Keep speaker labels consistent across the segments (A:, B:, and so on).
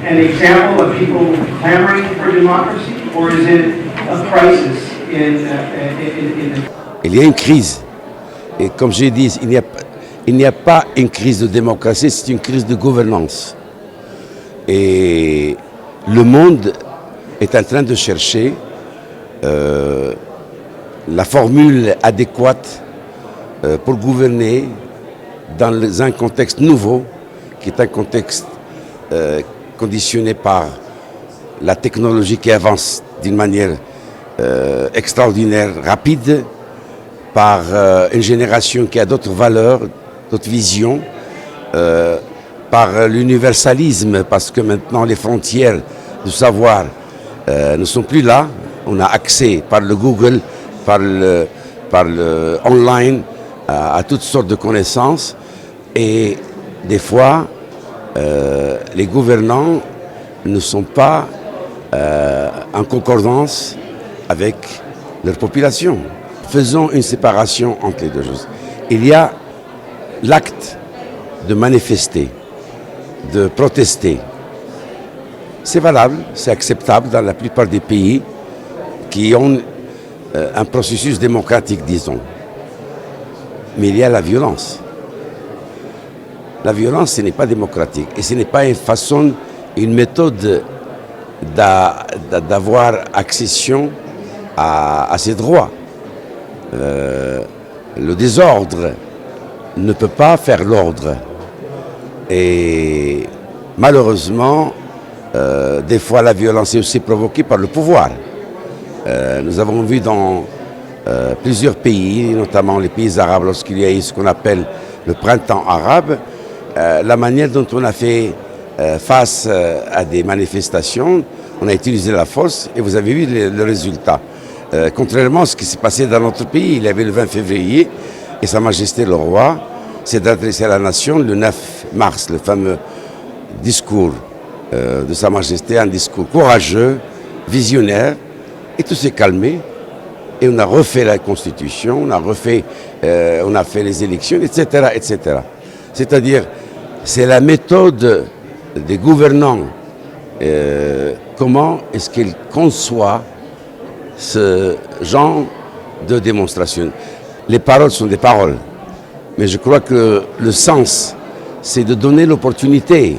A: an example of people clamoring for democracy, or is it a crisis in
B: Il y a une crise. Et comme j'ai dit, il n'y a pas une crise de démocratie, c'est une crise de gouvernance. Et le monde est en train de chercher la formule adéquate pour gouverner dans un contexte nouveau, qui est un contexte conditionné par la technologie qui avance d'une manière extraordinaire, rapide, par une génération qui a d'autres valeurs, d'autres visions, par l'universalisme, parce que maintenant les frontières du savoir ne sont plus là. On a accès par le Google, par le online, à toutes sortes de connaissances. Et des fois, les gouvernants ne sont pas en concordance avec leur population. Faisons une séparation entre les deux choses. Il y a l'acte de manifester, de protester. C'est valable, c'est acceptable dans la plupart des pays qui ont un processus démocratique, disons. Mais il y a la violence. La violence, ce n'est pas démocratique. Et ce n'est pas une méthode d'avoir accession à ses droits. Le désordre ne peut pas faire l'ordre. Et malheureusement, des fois la violence est aussi provoquée par le pouvoir. Nous avons vu dans plusieurs pays, notamment les pays arabes, lorsqu'il y a eu ce qu'on appelle le printemps arabe, la manière dont on a fait face à des manifestations, on a utilisé la force et vous avez vu le résultat. Contrairement à ce qui s'est passé dans notre pays, il y avait le 20 février et Sa Majesté le Roi s'est adressé à la nation le 9 mars, le fameux discours de Sa Majesté, un discours courageux, visionnaire, et tout s'est calmé. Et on a refait la Constitution, on a fait les élections, etc., etc. C'est-à-dire, c'est la méthode des gouvernants. Comment est-ce qu'ils conçoivent ce genre de démonstration? Les paroles sont des paroles, mais je crois que le sens, c'est de donner l'opportunité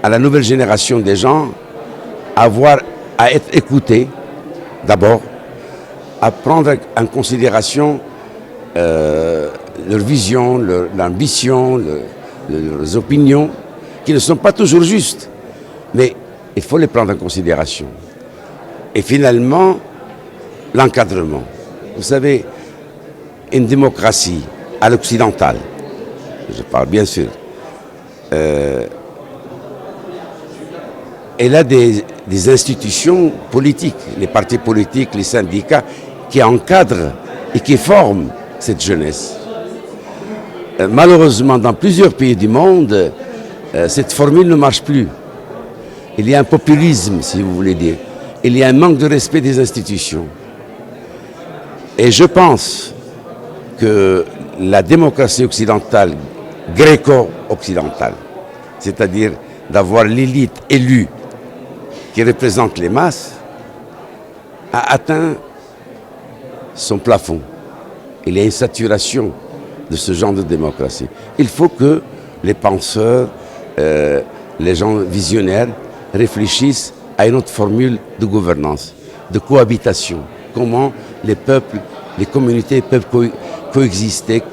B: à la nouvelle génération des gens à être écoutés d'abord, à prendre en considération leur vision, leur ambition, leurs opinions, qui ne sont pas toujours justes, mais il faut les prendre en considération. Et finalement, l'encadrement. Vous savez, une démocratie à l'occidentale, je parle bien sûr, elle a des institutions politiques, les partis politiques, les syndicats, qui encadrent et qui forment cette jeunesse. Malheureusement, dans plusieurs pays du monde, cette formule ne marche plus. Il y a un populisme, si vous voulez dire. Il y a un manque de respect des institutions. Et je pense que la démocratie occidentale, gréco-occidentale, c'est-à-dire d'avoir l'élite élue qui représente les masses, a atteint son plafond. Il y a une saturation de ce genre de démocratie. Il faut que les penseurs, les gens visionnaires réfléchissent à une autre formule de gouvernance, de cohabitation. Comment les peuples, les communautés peuvent coexister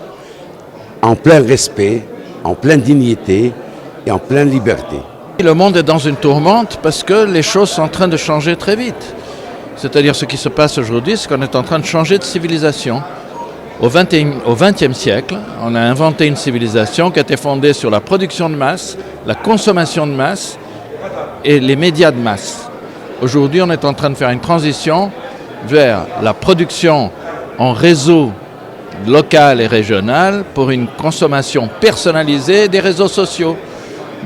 B: en plein respect, en pleine dignité et en pleine liberté.
C: Le monde est dans une tourmente parce que les choses sont en train de changer très vite. C'est-à-dire ce qui se passe aujourd'hui, c'est qu'on est en train de changer de civilisation. Au XXe siècle, on a inventé une civilisation qui a été fondée sur la production de masse, la consommation de masse et les médias de masse. Aujourd'hui, on est en train de faire une transition vers la production en réseau local et régional pour une consommation personnalisée des réseaux sociaux.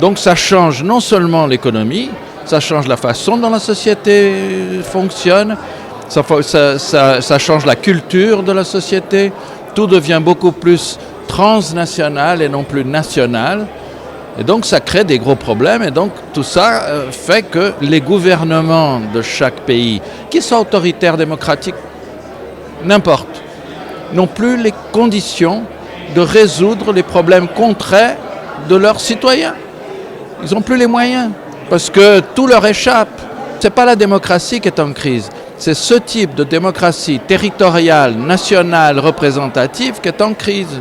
C: Donc ça change non seulement l'économie, ça change la façon dont la société fonctionne, ça change la culture de la société, tout devient beaucoup plus transnational et non plus national. Et donc ça crée des gros problèmes et donc tout ça fait que les gouvernements de chaque pays, qui sont autoritaires démocratiques, n'importe, n'ont plus les conditions de résoudre les problèmes concrets de leurs citoyens. Ils n'ont plus les moyens parce que tout leur échappe. Ce n'est pas la démocratie qui est en crise, c'est ce type de démocratie territoriale, nationale, représentative qui est en crise.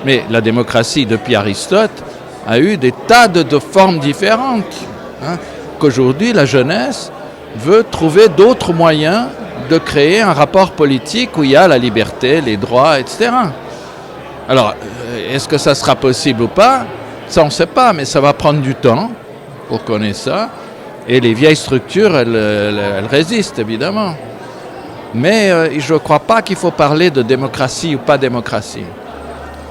C: Mais la démocratie, depuis Aristote, a eu des tas de formes différentes. Qu'aujourd'hui, la jeunesse veut trouver d'autres moyens de créer un rapport politique où il y a la liberté, les droits, etc. Alors, est-ce que ça sera possible ou pas? Ça, on ne sait pas, mais ça va prendre du temps pour qu'on ait ça. Et les vieilles structures, elles résistent, évidemment. Mais je ne crois pas qu'il faut parler de démocratie ou pas démocratie.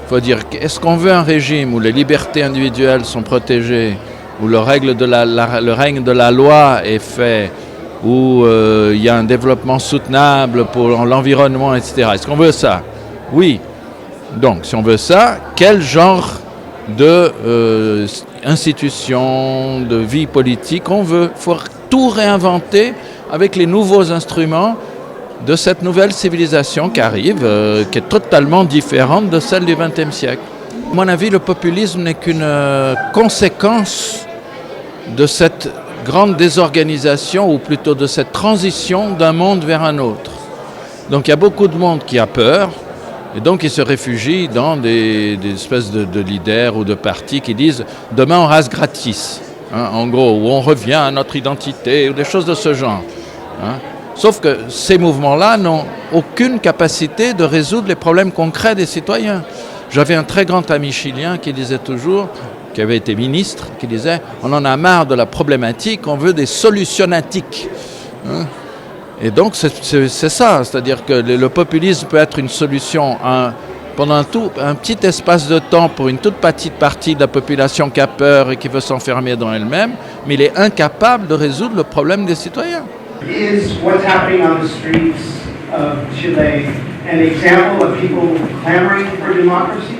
C: Il faut dire, est-ce qu'on veut un régime où les libertés individuelles sont protégées, où le règne de la loi est fait, où il y a un développement soutenable pour l'environnement, etc. Est-ce qu'on veut ça? Oui. Donc, si on veut ça, quel genre d'institution, de vie politique on veut? Il faut tout réinventer avec les nouveaux instruments de cette nouvelle civilisation qui arrive, qui est totalement différente de celle du XXe siècle. À mon avis, le populisme n'est qu'une conséquence de cette grande désorganisation, ou plutôt de cette transition d'un monde vers un autre. Donc il y a beaucoup de monde qui a peur, et donc ils se réfugient dans des espèces de leaders ou de partis qui disent « demain on rase gratis », en gros, ou on revient à notre identité, ou des choses de ce genre. Sauf que ces mouvements-là n'ont aucune capacité de résoudre les problèmes concrets des citoyens. J'avais un très grand ami chilien qui disait toujours, qui avait été ministre, qui disait « on en a marre de la problématique, on veut des solutionnatiques ». Et donc c'est ça, c'est-à-dire que le populisme peut être une solution pendant un petit espace de temps pour une toute petite partie de la population qui a peur et qui veut s'enfermer dans elle-même, mais il est incapable de résoudre le problème des citoyens.
A: Is what's happening on the streets of Chile an example of people clamoring for democracy?